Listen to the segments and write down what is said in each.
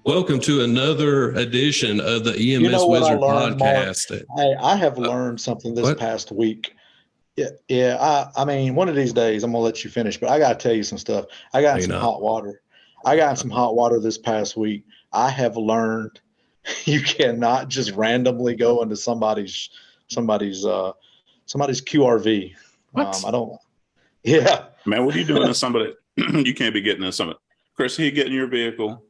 Welcome to another edition of the You EMS know what I Wizard learned, Mark? podcast. I have Uh, learned something this what? past week. Yeah. I mean, one of these days I'm gonna let you finish, but I gotta tell you some stuff. I got in Are you some not? hot water. I got in some hot water this past week. I have learned you cannot just randomly go into somebody's somebody's QRV. What? I don't. Yeah. Man, what are you doing to somebody? You can't be getting in somebody. Chris, he get in your vehicle.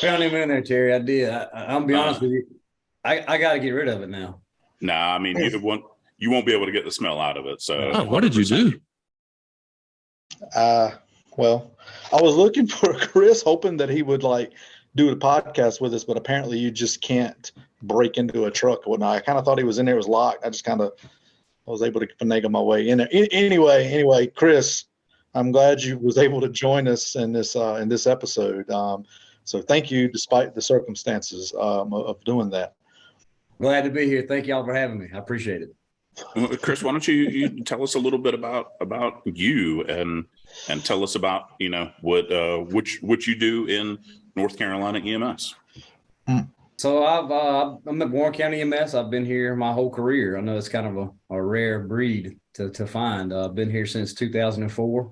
Found him in there, Terry. I did. I'll be honest Uh, with you. I got to get rid of it now. nah, I mean you won't be able to get the smell out of it. So Oh, what did you 100%. do? Uh, well, I was looking for Chris, hoping that he would like do a podcast with us, but apparently you just can't break into a truck or whatnot. I kind of thought he was in there, it was locked. I was able to finagle my way in there. Anyway, Chris, I'm glad you was able to join us in this episode. So thank you, despite the circumstances of doing that. Glad to be here. Thank y'all for having me. I appreciate it. Chris, why don't you tell us a little bit about you and tell us about what you do in North Carolina EMS. So I'm at Warren County EMS. I've been here my whole career. I know it's kind of a rare breed to find. I've been here since 2004.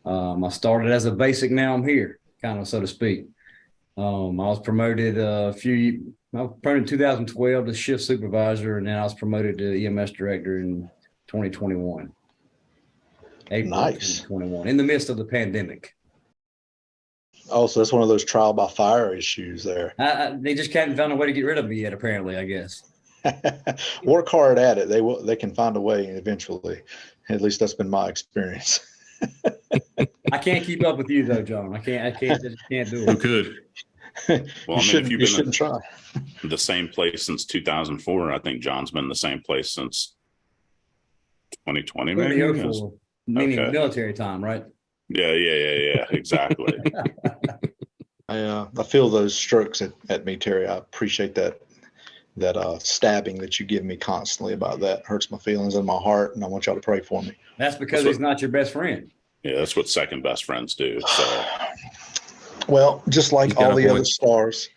I started as a basic. Now I'm here, kind of so to speak. I was promoted I was promoted in 2012 to shift supervisor, and then I was promoted to EMS director in 2021. April Nice. 2021, in the midst of the pandemic. Oh, so that's one of those trial by fire issues there. They just hadn't found a way to get rid of me yet, apparently, I guess. Work hard at it. They can find a way eventually. At least that's been my experience. I can't keep up with you though, John. I just can't do Who it. could? Well, I mean, if you've You been shouldn't try. in the same place since 2004, I think John's been in the same place since 2020, maybe. 2004, meaning Okay. military time, right? Yeah, exactly. I feel those strokes at me, Terry. I appreciate that stabbing that you give me constantly about that. Hurts my feelings in my heart, and I want y'all to pray for me. That's because he's not your best friend. Yeah, that's what second best friends do. So Well, just like He's got all a the other point. stars,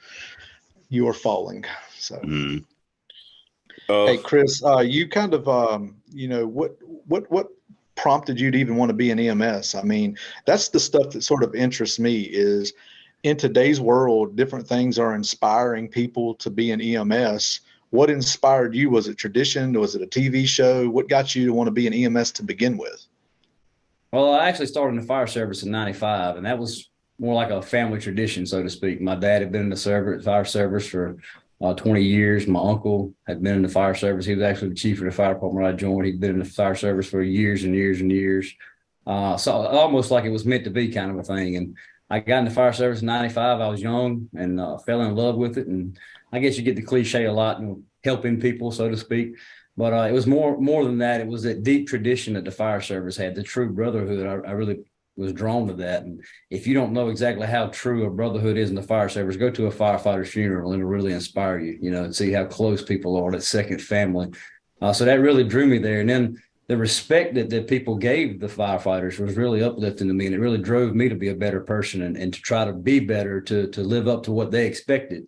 you are falling. So, mm. hey, Chris, you kind of, what prompted you to even want to be an EMS? I mean, that's the stuff that sort of interests me. Is in today's world, different things are inspiring people to be an EMS. What inspired you? Was it tradition? Was it a TV show? What got you to want to be an EMS to begin with? Well, I actually started in the fire service in '95, and that was more like a family tradition, so to speak. My dad had been in the fire service for 20 years. My uncle had been in the fire service. He was actually the chief of the fire department when I joined. He'd been in the fire service for years and years and years. So almost like it was meant to be kind of a thing. And I got in the fire service in '95. I was young and fell in love with it. And I guess you get the cliche a lot, helping people, so to speak. But it was more than that. It was that deep tradition that the fire service had, the true brotherhood. I really was drawn to that. And if you don't know exactly how true a brotherhood is in the fire service, go to a firefighter's funeral and it'll really inspire you, and see how close people are, that second family. So that really drew me there. And then the respect that people gave the firefighters was really uplifting to me. And it really drove me to be a better person and to try to be better, to live up to what they expected.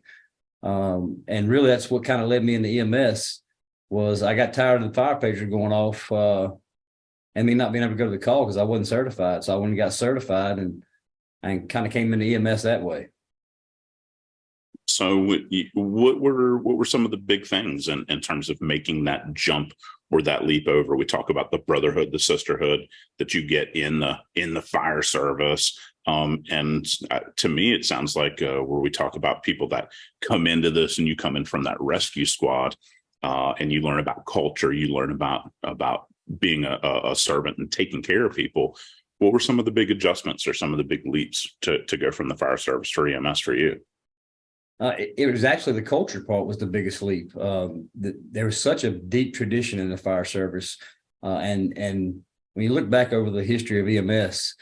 And really that's what kind of led me into EMS. Was I got tired of the fire pager going off and me not being able to go to the call because I wasn't certified. So I went and got certified and kind of came into EMS that way. So what were some of the big things in terms of making that jump or that leap over? We talk about the brotherhood, the sisterhood that you get in the fire service. And to me, it sounds like where we talk about people that come into this and you come in from that rescue squad. And you learn about culture, you learn about being a servant and taking care of people. What were some of the big adjustments or some of the big leaps to go from the fire service to EMS for you? It was actually the culture part was the biggest leap. There was such a deep tradition in the fire service. And when you look back over the history of EMS,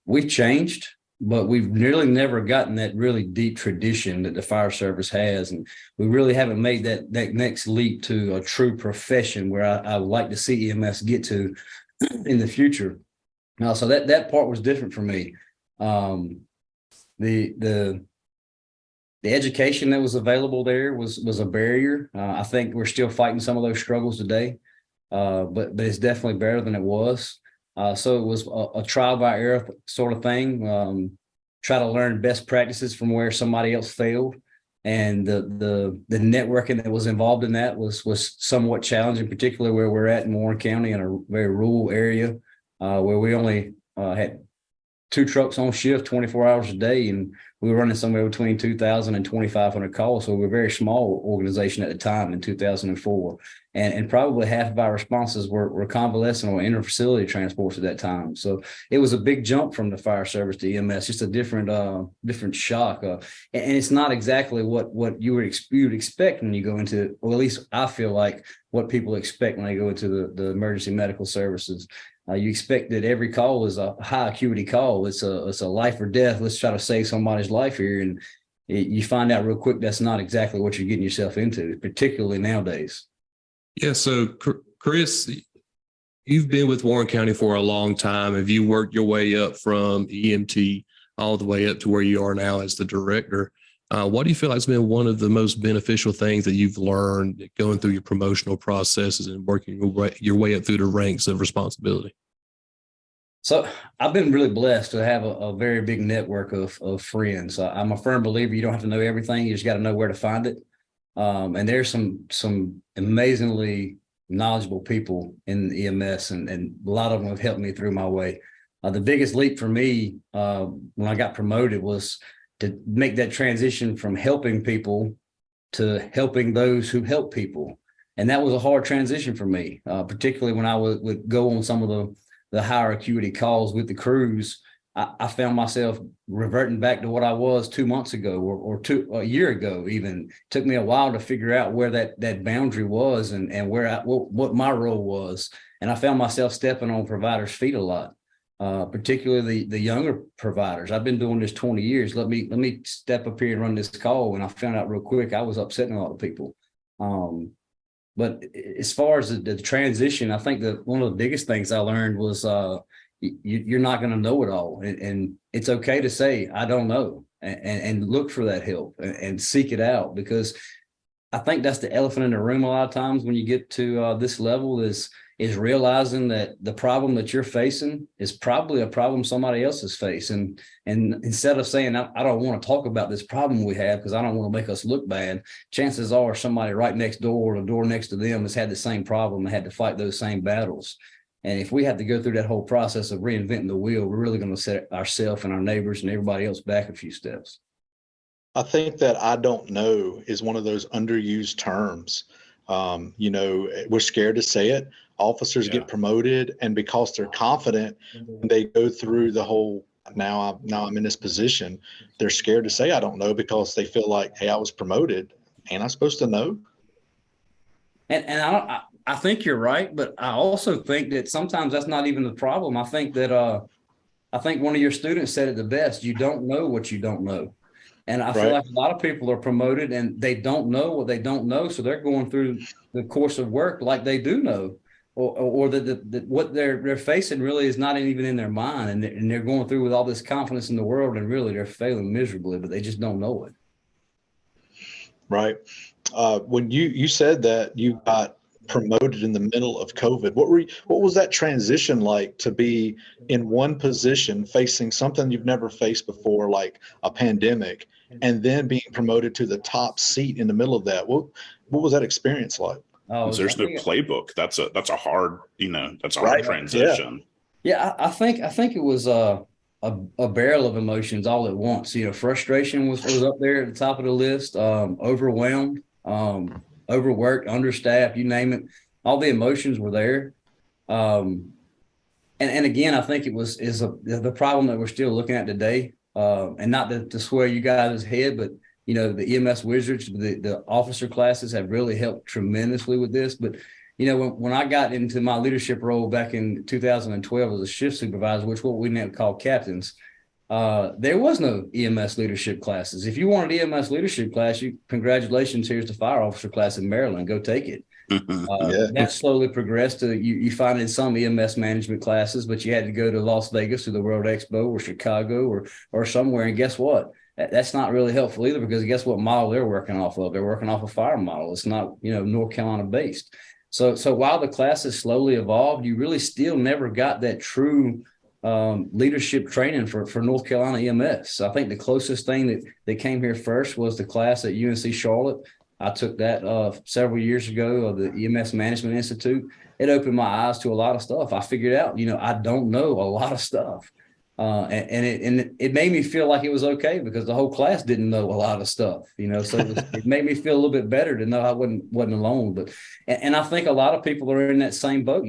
we've changed, but we've really never gotten that really deep tradition that the fire service has. And we really haven't made that next leap to a true profession where I would like to see EMS get to in the future. So that part was different for me. The the education that was available there was a barrier. I think we're still fighting some of those struggles today, but it's definitely better than it was. So it was a trial by error sort of thing. Try to learn best practices from where somebody else failed, and the networking that was involved in that was somewhat challenging, particularly where we're at in Warren County, in a very rural area, where we only had 2 trucks on shift 24 hours a day, and we were running somewhere between 2,000 and 2,500 calls. So we were a very small organization at the time in 2004. And probably half of our responses were convalescent or inter-facility transports at that time. So it was a big jump from the fire service to EMS, just a different shock. And it's not exactly what you would expect when you go into, or at least I feel like what people expect when they go into the emergency medical services. You expect that every call is a high acuity call. It's a life or death. Let's try to save somebody's life here. And you find out real quick that's not exactly what you're getting yourself into, particularly nowadays. Yeah. So, Chris, you've been with Warren County for a long time. Have you worked your way up from EMT all the way up to where you are now as the director? What do you feel like has been one of the most beneficial things that you've learned going through your promotional processes and working your way up through the ranks of responsibility? So I've been really blessed to have a very big network of friends. I'm a firm believer you don't have to know everything. You just got to know where to find it. And there's some amazingly knowledgeable people in the EMS, and a lot of them have helped me through my way. The biggest leap for me when I got promoted was to make that transition from helping people to helping those who help people. And that was a hard transition for me, particularly when I would go on some of the higher acuity calls with the crews. I found myself reverting back to what I was 2 months ago or a year ago. Even it took me a while to figure out where that boundary was and where what my role was. And I found myself stepping on providers' feet a lot, particularly the younger providers. I've been doing this 20 years. Let me step up here and run this call. And I found out real quick I was upsetting a lot of people. But as far as the transition, I think that one of the biggest things I learned was you're not going to know it all. And it's okay to say, I don't know, and look for that help and seek it out, because I think that's the elephant in the room a lot of times when you get to this level is realizing that the problem that you're facing is probably a problem somebody else is facing. And instead of saying, I don't want to talk about this problem we have because I don't want to make us look bad, chances are somebody right next door or the door next to them has had the same problem and had to fight those same battles. And if we have to go through that whole process of reinventing the wheel, we're really going to set ourselves and our neighbors and everybody else back a few steps. I think that I don't know is one of those underused terms. We're scared to say it. Officers get promoted, and because they're confident, they go through the whole, now I'm in this position. They're scared to say, I don't know, because they feel like, hey, I was promoted. Ain't I supposed to know? And I think you're right, but I also think that sometimes that's not even the problem. I think that I think one of your students said it the best. You don't know what you don't know. And I feel like a lot of people are promoted and they don't know what they don't know. So they're going through the course of work like they do know, or that what they're facing really is not even in their mind. And they're going through with all this confidence in the world, and really they're failing miserably, but they just don't know it. Right. When you said that you got promoted in the middle of COVID, what was that transition like to be in one position facing something you've never faced before, like a pandemic, and then being promoted to the top seat in the middle of that? What was that experience like? Oh, there's no playbook. That's a hard, hard transition. Yeah, I think it was a barrel of emotions all at once. Frustration was up there at the top of the list. Overwhelmed, overworked, understaffed, you name it. All the emotions were there. And again, I think is the problem that we're still looking at today. And not to swear you guys' head, but the EMS wizards, the officer classes have really helped tremendously with this. But when I got into my leadership role back in 2012 as a shift supervisor, which what we now call captains, there was no EMS leadership classes. If you wanted EMS leadership class, congratulations, here's the fire officer class in Maryland. Go take it. That slowly progressed to you find in some EMS management classes, but you had to go to Las Vegas to the World Expo or Chicago or somewhere. And guess what? that's not really helpful either, because guess what model they're working off of? They're working off a fire model. It's not, North Carolina based. So while the class has slowly evolved, you really still never got that true leadership training for North Carolina EMS. I think the closest thing that came here first was the class at UNC Charlotte. I took that several years ago of the EMS Management Institute. It opened my eyes to a lot of stuff. I figured out, I don't know a lot of stuff. And it made me feel like it was okay, because the whole class didn't know a lot of stuff, so it made me feel a little bit better to know I wasn't alone. But and I think a lot of people are in that same boat.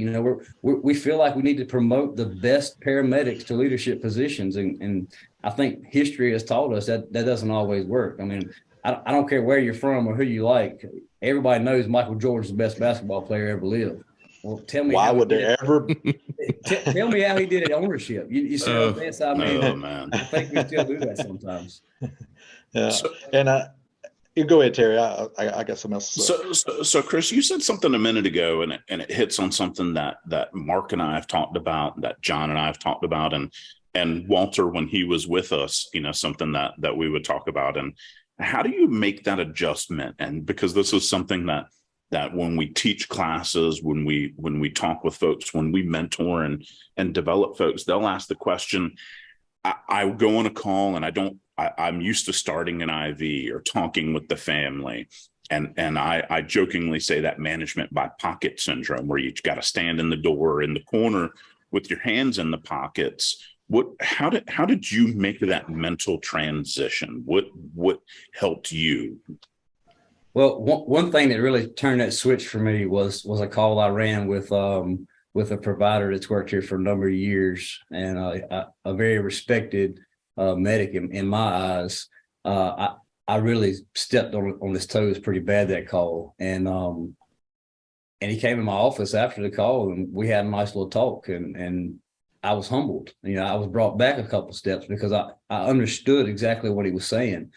We feel like we need to promote the best paramedics to leadership positions, and I think history has taught us that doesn't always work. I mean, I don't care where you're from or who you like. Everybody knows Michael Jordan's the best basketball player ever lived. Well, tell me, why would there ever? Tell me how he did it ownership. You see what I'm saying? So, I mean, oh, man. I think we still do that sometimes. Yeah, and you go ahead, Terry. I got some else. So Chris, you said something a minute ago, and it hits on something that Mark and I have talked about, that John and I have talked about, and Walter when he was with us. Something that we would talk about, and how do you make that adjustment? And because this is something that when we teach classes, when we talk with folks, when we mentor and develop folks, they'll ask the question. I go on a call and I'm used to starting an IV or talking with the family. And I jokingly say that management by pocket syndrome, where you got to stand in the door in the corner with your hands in the pockets. How did you make that mental transition? What helped you? Well, one thing that really turned that switch for me was a call I ran with a provider that's worked here for a number of years, and a very respected medic in my eyes. I really stepped on his toes pretty bad that call, and he came in my office after the call, and we had a nice little talk, and I was humbled. I was brought back a couple steps, because I understood exactly what he was saying.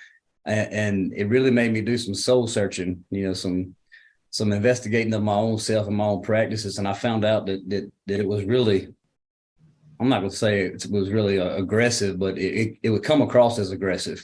And it really made me do some soul searching, some investigating of my own self and my own practices. And I found out that it was really, I'm not going to say it was really aggressive, but it would come across as aggressive.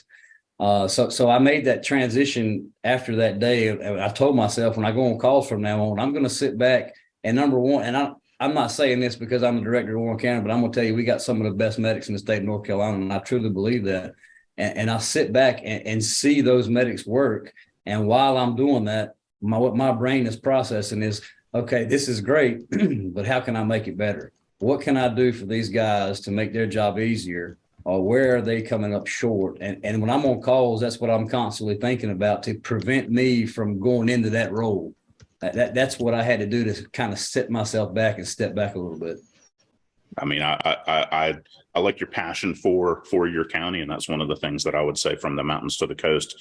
So I made that transition after that day. And I told myself, when I go on calls from now on, I'm going to sit back and, number one, and I'm not saying this because I'm the director of Warren County, but I'm going to tell you, we got some of the best medics in the state of North Carolina, and I truly believe that. And I sit back and see those medics work. And while I'm doing that, what my brain is processing is, okay, this is great, but how can I make it better? What can I do for these guys to make their job easier? Or where are they coming up short? And when I'm on calls, that's what I'm constantly thinking about, to prevent me from going into that role. That's what I had to do to kind of set myself back and step back a little bit. I mean, I like your passion for your county, and that's one of the things that I would say, from the mountains to the coast,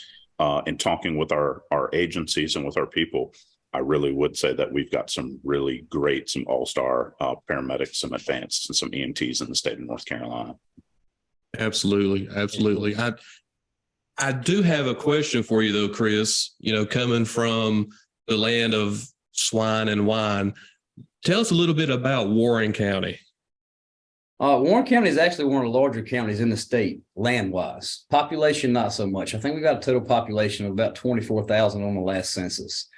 in talking with our agencies and with our people. I really would say that we've got some really great, some all-star paramedics, some advanced, and some EMTs in the state of North Carolina. Absolutely. I do have a question for you, though, Chris. Coming from the land of swine and wine, tell us a little bit about Warren County. Warren County is actually one of the larger counties in the state, land-wise. Population, not so much. I think we got a total population of about 24,000 on the last census.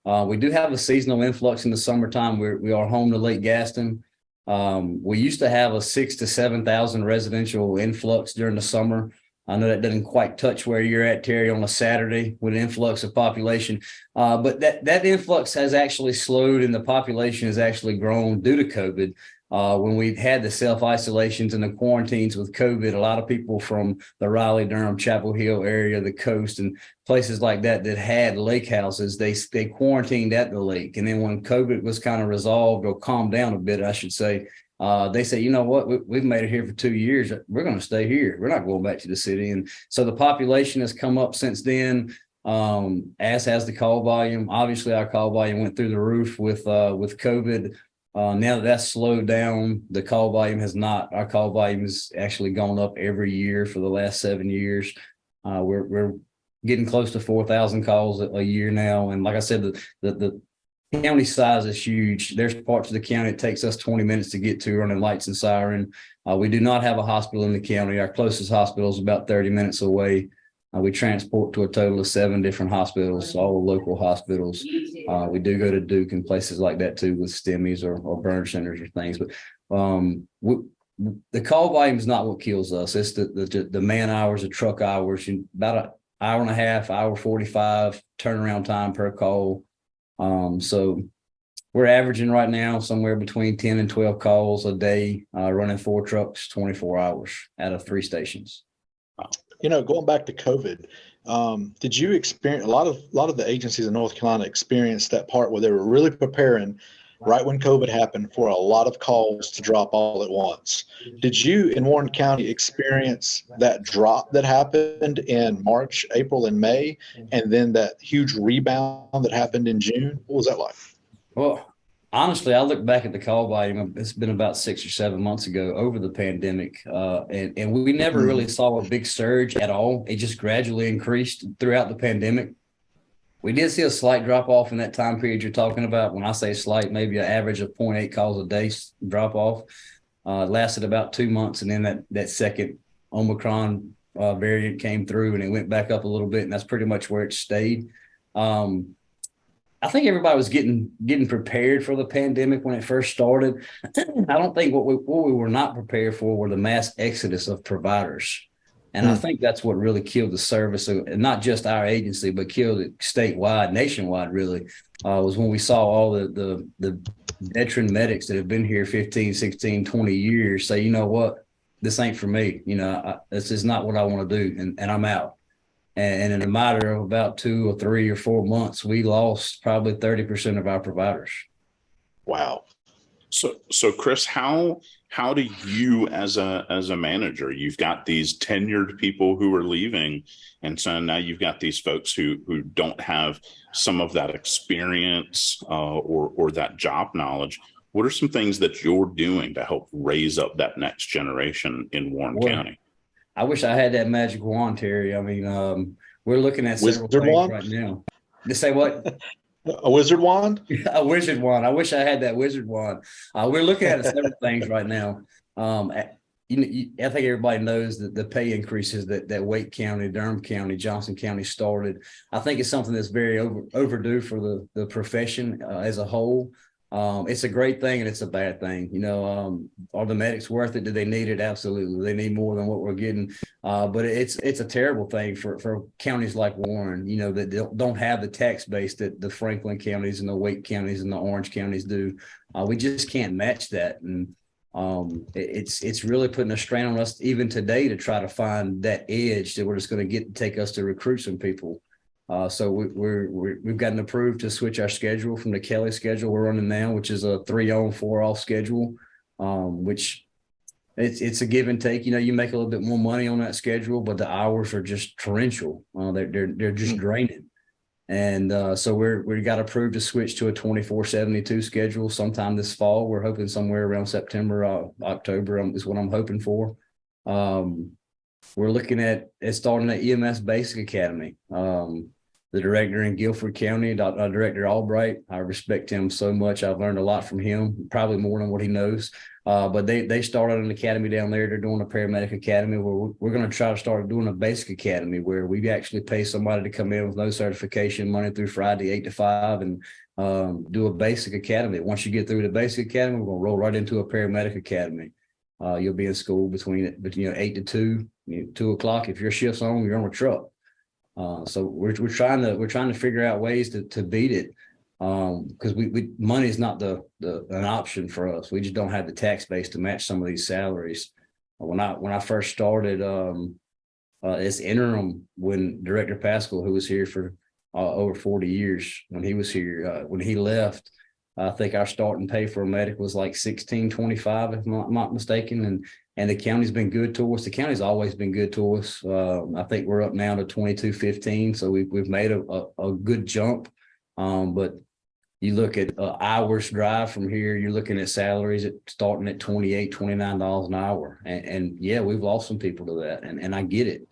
We do have a seasonal influx in the summertime. We are home to Lake Gaston. We used to have a 6,000 to 7,000 residential influx during the summer. I know that doesn't quite touch where you're at, Terry, on a Saturday with an influx of population. But that influx has actually slowed, and the population has actually grown due to COVID. When we've had the self-isolations and the quarantines with COVID, a lot of people from the Raleigh, Durham, Chapel Hill area, the coast, and places like that had lake houses, they quarantined at the lake. And then when COVID was kind of resolved, or calmed down a bit, I should say, they say, you know what, we've made it here for 2 years. We're going to stay here. We're not going back to the city. And so the population has come up since then, as has the call volume. Obviously, our call volume went through the roof with COVID. Now that that's slowed down, the call volume has not. Our call volume has actually gone up every year for the last 7 years. We're getting close to 4,000 calls a year now. And like I said, the county size is huge. There's parts of the county it takes us 20 minutes to get to, running lights and siren. We do not have a hospital in the county. Our closest hospital is about 30 minutes away. We transport to a total of 7 different hospitals, all local hospitals. We do go to Duke and places like that too with STEMIs or burn centers or things. But the call volume is not what kills us. It's the man hours, the truck hours, about an hour and a half, hour 45 turnaround time per call. So we're averaging right now somewhere between 10 and 12 calls a day, running 4 trucks, 24 hours out of 3 stations. Going back to COVID, did you experience a lot of the agencies in North Carolina experienced that part where they were really preparing right when COVID happened for a lot of calls to drop all at once? Did you in Warren County experience that drop that happened in March, April, and May, and then that huge rebound that happened in June? What was that like? Well, honestly, I look back at the call volume. It's been about 6 or 7 months ago over the pandemic, and we never really saw a big surge at all. It just gradually increased throughout the pandemic. We did see a slight drop off in that time period you're talking about. When I say slight, maybe an average of 0.8 calls a day drop off. It lasted about 2 months, and then that second Omicron variant came through, and it went back up a little bit, and that's pretty much where it stayed. I think everybody was getting prepared for the pandemic when it first started. I don't think what we were not prepared for were the mass exodus of providers. And I think that's what really killed the service, and not just our agency, but killed it statewide, nationwide, really, was when we saw all the veteran medics that have been here 15, 16, 20 years say, you know what, this ain't for me. This is not what I want to do, and I'm out. And in a matter of about 2 or 3 or 4 months, we lost probably 30% of our providers. Wow. So Chris, how do you as a manager, you've got these tenured people who are leaving, and so now you've got these folks who don't have some of that experience or that job knowledge. What are some things that you're doing to help raise up that next generation in Warren County? I wish I had that magic wand, Terry. I mean, we're looking at several Wizard things wand? right now. To say what? A wizard wand? A wizard wand. I wish I had that wizard wand. We're looking at several things right now. I think everybody knows that the pay increases that Wake County, Durham County, Johnson County started. I think it's something that's very overdue for the profession as a whole. It's a great thing and it's a bad thing. Are the medics worth it? Do they need it? Absolutely. They need more than what we're getting. But it's a terrible thing for counties like Warren, that don't have the tax base that the Franklin counties and the Wake counties and the Orange counties do. We just can't match that. And it's really putting a strain on us even today to try to find that edge that we're just going to take us to recruit some people. So we've gotten approved to switch our schedule from the Kelly schedule we're running now, which is a 3-on, 4-off schedule, which it's a give and take. You make a little bit more money on that schedule, but the hours are just torrential. They're just draining. And so we got approved to switch to a 24/72 schedule sometime this fall. We're hoping somewhere around September, October is what I'm hoping for. We're looking at starting an EMS Basic Academy. The director in Guilford County, Director Albright, I respect him so much. I've learned a lot from him, probably more than what he knows. But they started an academy down there. They're doing a paramedic academy where we're going to try to start doing a basic academy where we actually pay somebody to come in with no certification, Monday through Friday, 8 to 5, and do a basic academy. Once you get through the basic academy, we're going to roll right into a paramedic academy. You'll be in school between 8 to 2, 2 o'clock. If your shift's on, you're on a truck. So we're trying to figure out ways to beat it, because money is not an option for us. We just don't have the tax base to match some of these salaries. When I first started as interim, when Director Pascal, who was here for over 40 years, when he was here, when he left, I think our starting pay for a medic was like $16.25, if I'm not mistaken. And the county's been good to us. The county's always been good to us. I think we're up now to $22.15. So we've made a good jump. But you look at hours drive from here, you're looking at salaries starting at $28, $29 an hour. And yeah, we've lost some people to that. And I get it.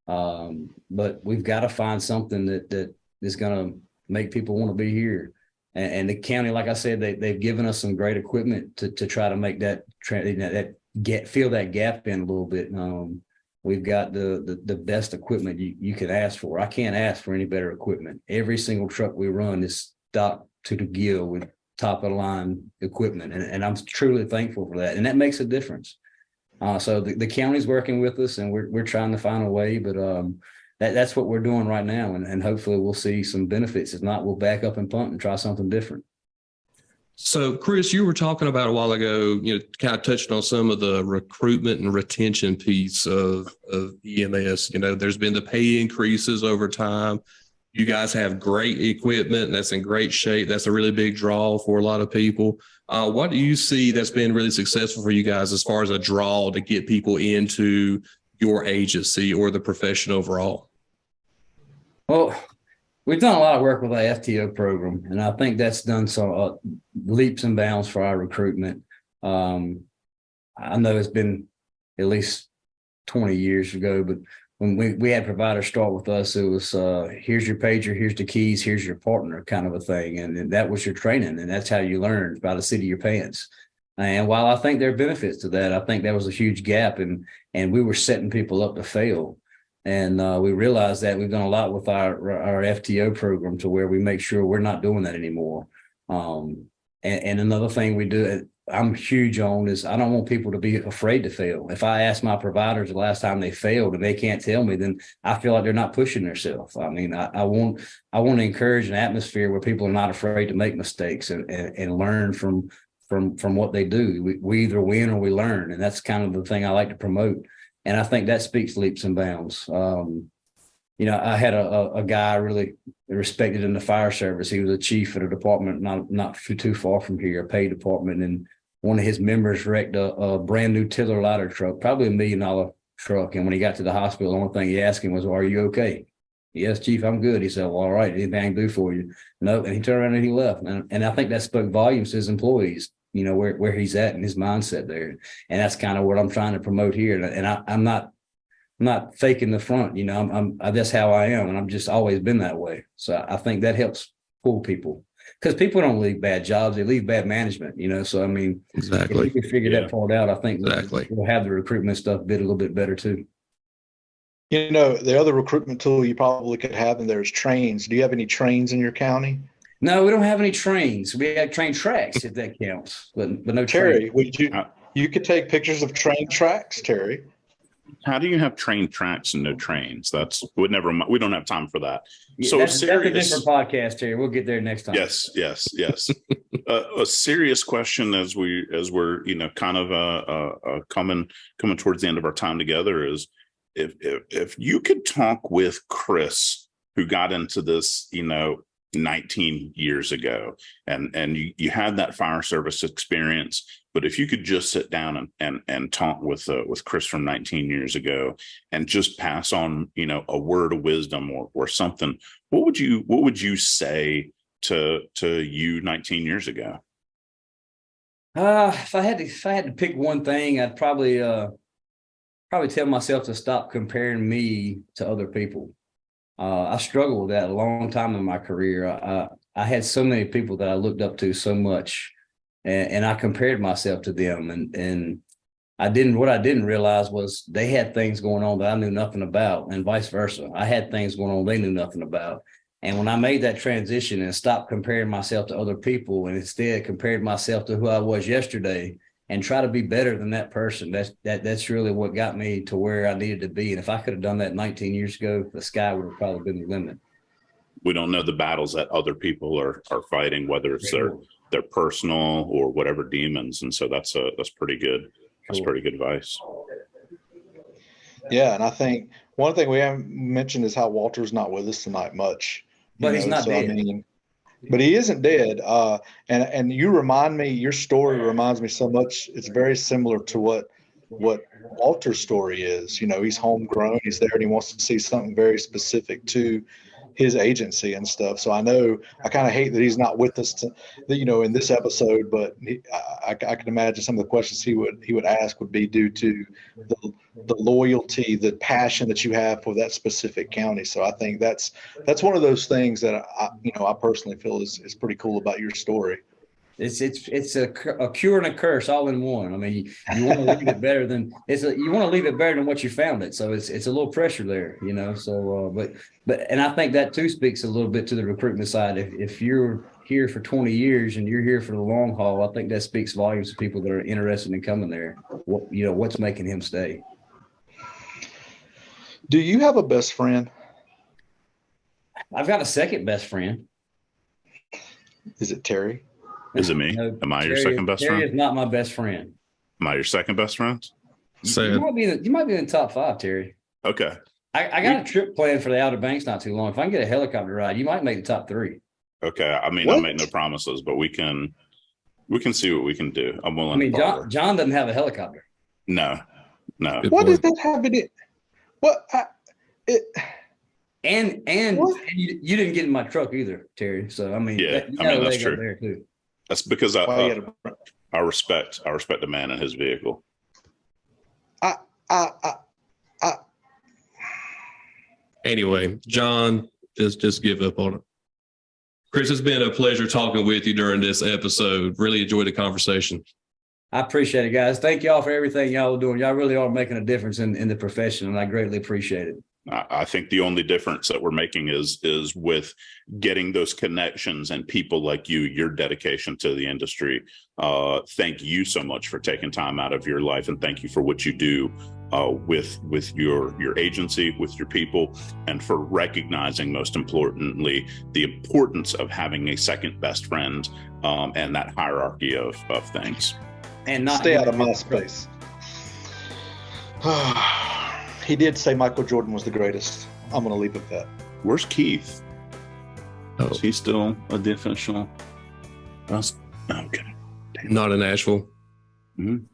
But we've got to find something that is going to make people want to be here. And the county, like I said, they've given us some great equipment to try to make fill that gap in a little bit. We've got the best equipment you can ask for. I can't ask for any better equipment. Every single truck we run is stocked to the gill with top of the line equipment. And I'm truly thankful for that. And that makes a difference. So the county's working with us, and we're trying to find a way, but that's what we're doing right now. And hopefully we'll see some benefits. If not, we'll back up and punt and try something different. So, Chris, you were talking about a while ago, kind of touched on some of the recruitment and retention piece of EMS. There's been the pay increases over time. You guys have great equipment, and that's in great shape. That's a really big draw for a lot of people. What do you see that's been really successful for you guys as far as a draw to get people into your agency or the profession overall? Well, we've done a lot of work with our FTO program, and I think that's done some leaps and bounds for our recruitment. I know it's been at least 20 years ago, but when we had providers start with us, it was here's your pager, here's the keys, here's your partner kind of a thing. And that was your training. And that's how you learned by the seat of your pants. And while I think there are benefits to that, I think that was a huge gap, and we were setting people up to fail. And we realized that we've done a lot with our FTO program to where we make sure we're not doing that anymore. And another thing we do, I'm huge on, is I don't want people to be afraid to fail. If I ask my providers the last time they failed and they can't tell me, then I feel like they're not pushing themselves. I mean, I want to encourage an atmosphere where people are not afraid to make mistakes and learn from what they do. We either win or we learn, and that's kind of the thing I like to promote. And I think that speaks leaps and bounds. I had a guy I really respected in the fire service. He was a chief at a department not too far from here, a pay department, and one of his members wrecked a brand new tiller ladder truck, probably $1 million truck. And when he got to the hospital, the only thing he asked him was, "Are you okay?" "Yes, chief, I'm good." He said, "Well, all right, anything I can do for you?" "No." And he turned around and he left. And I think that spoke volumes to his employees, where he's at and his mindset there. And that's kind of what I'm trying to promote here. And I'm not faking the front, that's how I am. And I've just always been that way. So I think that helps pull people, because people don't leave bad jobs. They leave bad management, So, I mean, Exactly. If we can figure that part out, I think Exactly. we'll have the recruitment stuff bid a little bit better too. The other recruitment tool you probably could have in there is trains. Do you have any trains in your county? No, we don't have any trains. We have train tracks, if that counts, but no Terry, trains. you could take pictures of train tracks, Terry. How do you have train tracks and no trains? We don't have time for that. Yeah, So that's a different podcast, Terry. We'll get there next time. Yes. A serious question as we're kind of coming towards the end of our time together is, if you could talk with Chris, who got into this 19 years ago, and you had that fire service experience, but if you could just sit down and talk with Chris from 19 years ago and just pass on a word of wisdom or something, what would you say to you 19 years ago? If I had to pick one thing, I'd probably tell myself to stop comparing me to other people. I struggled with that a long time in my career. I had so many people that I looked up to so much, and I compared myself to them. And what I didn't realize was they had things going on that I knew nothing about, and vice versa. I had things going on they knew nothing about. And when I made that transition and stopped comparing myself to other people, and instead compared myself to who I was yesterday, and try to be better than that person, that's really what got me to where I needed to be. And if I could have done that 19 years ago, the sky would have probably been the limit. We don't know the battles that other people are fighting, whether it's their personal or whatever demons. And so that's pretty good. That's pretty good advice. Yeah. And I think one thing we haven't mentioned is how Walter's not with us tonight much. But he's not dead. But he isn't dead. And your story reminds me so much. It's very similar to what Walter's story is. He's homegrown. He's there and he wants to see something very specific to his agency and stuff. So I kind of hate that he's not with us in this episode, but I can imagine some of the questions he would ask would be due to the loyalty, the passion that you have for that specific county. So I think that's one of those things that I personally feel is pretty cool about your story. It's a cure and a curse all in one. I mean, you want to leave it better than you want to leave it better than what you found it. So it's a little pressure there, you know. So but and I think that too speaks a little bit to the recruitment side. If you're here for 20 years and you're here for the long haul, I think that speaks volumes to people that are interested in coming there. What's making him stay? Do you have a best friend? I've got a second best friend. Is it Terry? Is it me? No, Am I your Terry second best Terry friend? is not my best friend. Am I your second best friend? You might be in the top 5, Terry. Okay. I got a trip planned for the Outer Banks not too long. If I can get a helicopter ride, you might make the top 3. Okay. I mean, What? I make no promises, but we can see what we can do. I'm willing I mean, to barter. John doesn't have a helicopter. No. Good What does point. that have in it? What? And What? you didn't get in my truck either, Terry. So I mean, Yeah, you I got mean, a that's leg up true. there too. That's because Why you gotta- I respect the man in his vehicle. Anyway, John, just give up on it. Chris, it's been a pleasure talking with you during this episode. Really enjoyed the conversation. I appreciate it, guys. Thank y'all for everything y'all are doing. Y'all really are making a difference in the profession, and I greatly appreciate it. I think the only difference that we're making is with getting those connections and people like you, your dedication to the industry. Thank you so much for taking time out of your life, and thank you for what you do with your agency, with your people, and for recognizing, most importantly, the importance of having a second best friend and that hierarchy of things. And not Stay out of my space. He did say Michael Jordan was the greatest. I'm going to leave it at that. Where's Keith? Oh, Is he still a the official? Okay. not in Nashville. Mhm.